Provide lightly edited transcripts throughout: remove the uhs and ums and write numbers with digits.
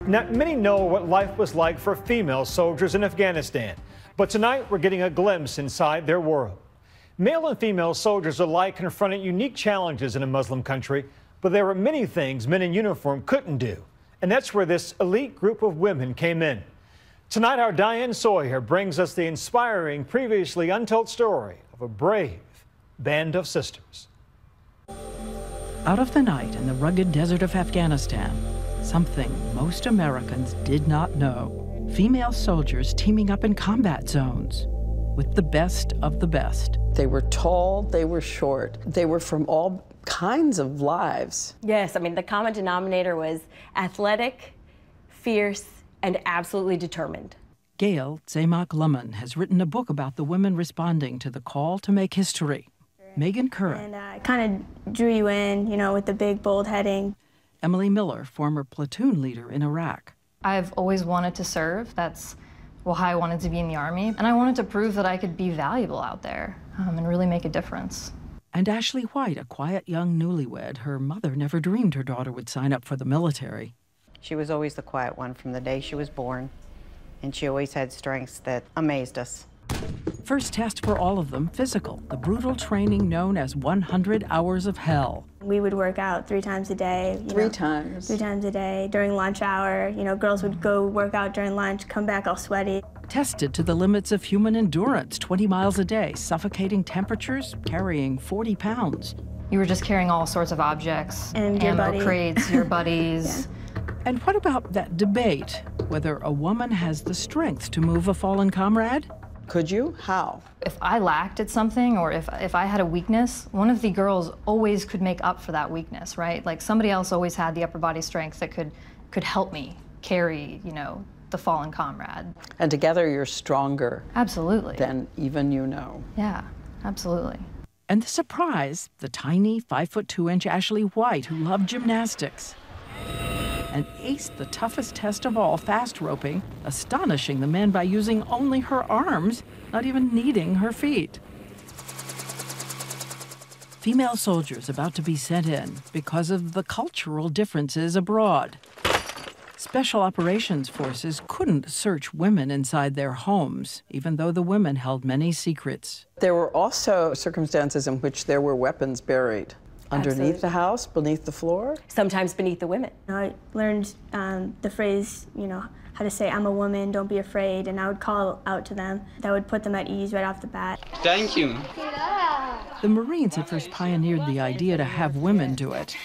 Not many know what life was like for female soldiers in Afghanistan, but tonight we're getting a glimpse inside their world. Male and female soldiers alike confronted unique challenges in a Muslim country, but there were many things men in uniform couldn't do, and that's where this elite group of women came in. Tonight, our Diane Sawyer brings us the inspiring, previously untold story of a brave band of sisters. Out of the night in the rugged desert of Afghanistan, something most Americans did not know. Female soldiers teaming up in combat zones with the best of the best. They were tall, they were short, they were from all kinds of lives. Yes, I mean, the common denominator was athletic, fierce, and absolutely determined. Gail Zaymak-Lemon has written a book about the women responding to the call to make history. Megan Curran. And kind of drew you in, you know, with the big, bold heading. Emily Miller, former platoon leader in Iraq. I've always wanted to serve. That's why I wanted to be in the Army. And I wanted to prove that I could be valuable out there and really make a difference. And Ashley White, a quiet young newlywed. Her mother never dreamed her daughter would sign up for the military. She was always the quiet one from the day she was born, and she always had strengths that amazed us. First test for all of them, physical, the brutal training known as 100 hours of hell. We would work out 3 times a day. Three times a day during lunch hour. You know, girls would go work out during lunch, come back all sweaty. Tested to the limits of human endurance, 20 miles a day, suffocating temperatures, carrying 40 pounds. You were just carrying all sorts of objects, and ammo crates, your buddies. Yeah. And what about that debate, whether a woman has the strength to move a fallen comrade? Could you? How? If I lacked at something or if I had a weakness, one of the girls always could make up for that weakness, right? Like somebody else always had the upper body strength that could help me carry, you know, the fallen comrade. And together you're stronger. Absolutely. Than even you know. Yeah, absolutely. And the surprise, the tiny 5'2" Ashley White, who loved gymnastics and aced the toughest test of all, fast roping, astonishing the men by using only her arms, not even needing her feet. Female soldiers about to be sent in because of the cultural differences abroad. Special operations forces couldn't search women inside their homes, even though the women held many secrets. There were also circumstances in which there were weapons buried. Underneath the house, beneath the floor? Sometimes beneath the women. I learned the phrase, you know, how to say, I'm a woman, don't be afraid, and I would call out to them. That would put them at ease right off the bat. Thank you. The Marines had first pioneered the idea to have women do it.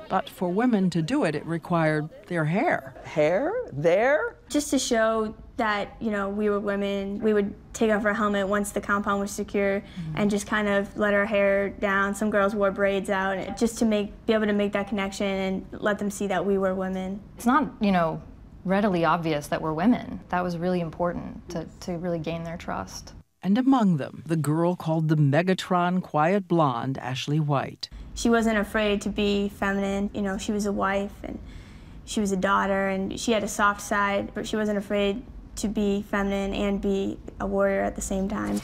But for women to do it, it required their hair. Hair? There? Just to show that, you know, we were women, we would take off our helmet once the compound was secure and just kind of let our hair down. Some girls wore braids out, just to be able to make that connection and let them see that we were women. It's not, you know, readily obvious that we're women. That was really important to really gain their trust. And among them, the girl called the Megatron quiet blonde, Ashley White. She wasn't afraid to be feminine. You know, she was a wife and she was a daughter and she had a soft side, but she wasn't afraid to be feminine and be a warrior at the same time.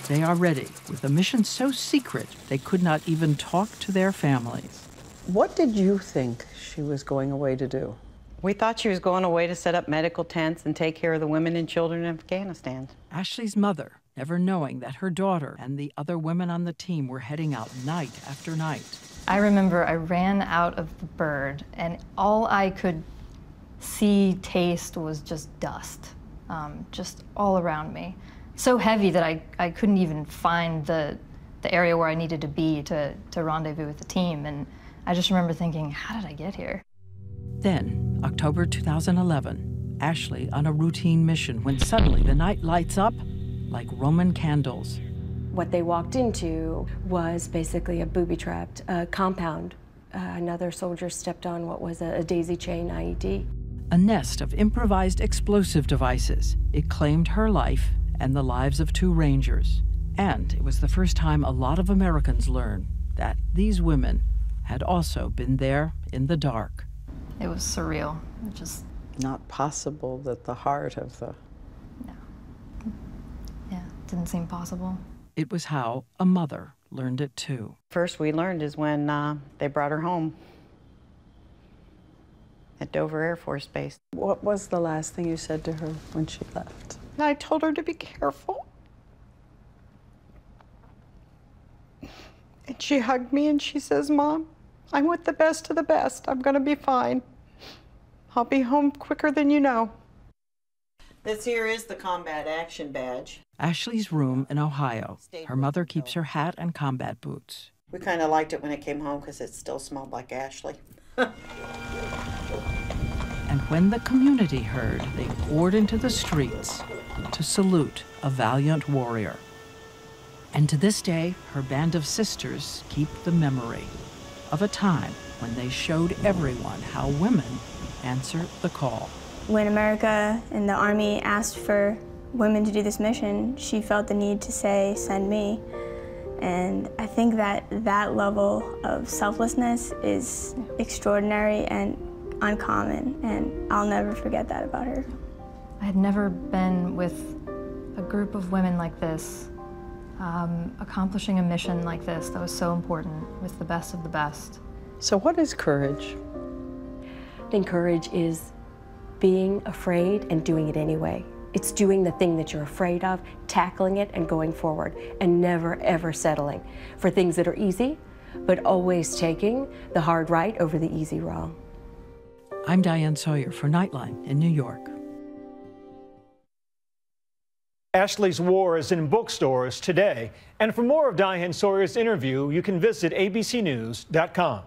They are ready, with a mission so secret they could not even talk to their families. What did you think she was going away to do? We thought she was going away to set up medical tents and take care of the women and children in Afghanistan. Ashley's mother, never knowing that her daughter and the other women on the team were heading out night after night. I remember I ran out of the bird, and all I could see, taste was just dust, just all around me. So heavy that I couldn't even find the area where I needed to be to rendezvous with the team. And I just remember thinking, how did I get here? Then, October 2011, Ashley on a routine mission when suddenly the night lights up like Roman candles. What they walked into was basically a booby-trapped compound. Another soldier stepped on what was a daisy chain IED. A nest of improvised explosive devices. It claimed her life and the lives of 2 Rangers. And it was the first time a lot of Americans learned that these women had also been there in the dark. It was surreal. It just... Not possible that the heart of the... No. Yeah, didn't seem possible. It was how a mother learned it too. First we learned is when they brought her home. at Dover Air Force Base. What was the last thing you said to her when she left? I told her to be careful. And she hugged me and she says, "Mom, I'm with the best of the best. I'm going to be fine. I'll be home quicker than you know." This here is the Combat Action Badge. Ashley's room in Ohio. Her mother keeps her hat and combat boots. We kind of liked it when it came home because it still smelled like Ashley. And when the community heard, they poured into the streets to salute a valiant warrior. And to this day, her band of sisters keep the memory of a time when they showed everyone how women answer the call. When America and the Army asked for women to do this mission, she felt the need to say, "Send me." And I think that that level of selflessness is extraordinary and uncommon, and I'll never forget that about her. I had never been with a group of women like this, accomplishing a mission like this that was so important with the best of the best. So what is courage? I think courage is being afraid and doing it anyway. It's doing the thing that you're afraid of, tackling it and going forward, and never ever settling for things that are easy, but always taking the hard right over the easy wrong. I'm Diane Sawyer for Nightline in New York. Ashley's War is in bookstores today. And for more of Diane Sawyer's interview, you can visit abcnews.com.